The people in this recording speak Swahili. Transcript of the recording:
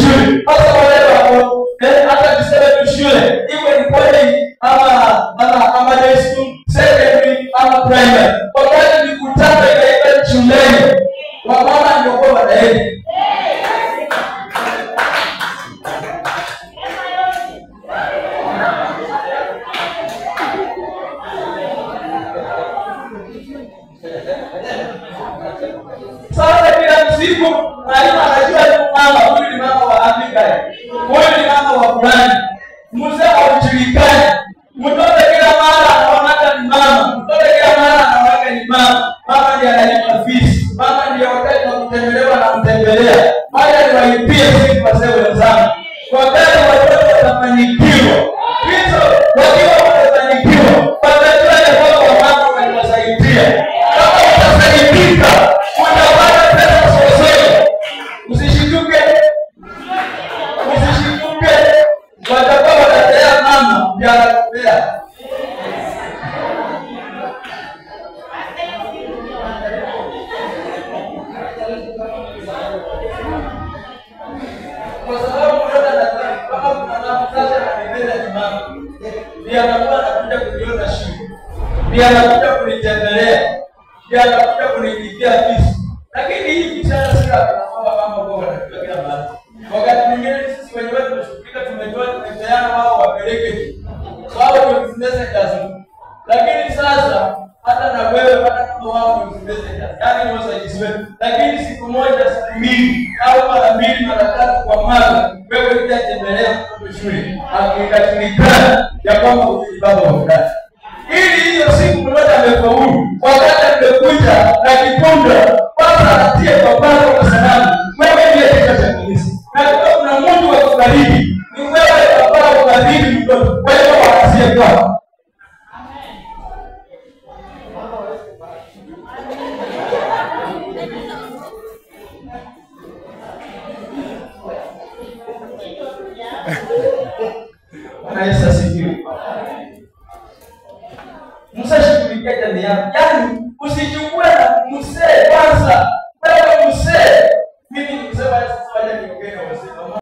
shule. Sasa wale wako hata tuseme shule iwe ni college ama high school, secondary ama primary. Wakati mikutano inaenda shuleni, wamama ndio kwa wanaenda. Sasa kila siku anajua mama huyu ni mama wa Afrika. Huyu ni mama wa fulani. Mzee haujulikani. Mtoto kila mara anaona ni mama. Mtoto kila mara anaona ni mama. Mama ndiye analipa fees. Mama ndiye wakati wa kutembelewa na kutembelea. Haya ni waipie sisi wazee wenzangu. Wakati watoto watafanikiwa. Hizo wakiwa watafanikiwa. Watajua ya kwamba mama wanawasaidia. Kama utasaidika, utapata pesa sosai. Usishituke. Watakuwa watatea mama ndio anakupea. Kwa sababu mtoto anataka kama kuna mzazi anapenda ni mama. Ndiye anakuwa anakuja kuniona shule. Ndiye anakuja kunitembelea. Ndiye anakuja kunipigia pisi. Lakini hii biashara sio kama mama kwa wanajua kila mara. Wakati mwingine sisi wenyewe tunashughulika, tumetoa tumepeana wao wapeleke. Wao ndio messengers. Lakini sasa hata na wewe hata kama wao ndio messengers, yani ni wasaidizi wetu. Lakini siku moja, siku mbili au mara mbili mara tatu kwa mwaka wewe utatembelea mtoto shule. Hakikajulikana ya kwamba ni baba wa fulani. Ili hiyo siku mmoja amefaulu, wakati amekuja na kipunda, kwanza atie babako kwa sababu wewe ndiye katika kanisa. Na kama kuna mtu wa kubariki, ni wewe babako kubariki mtoto. Kwa hiyo waasie kwa. Bwana Yesu asifiwe. Msashughulikia jamii yako.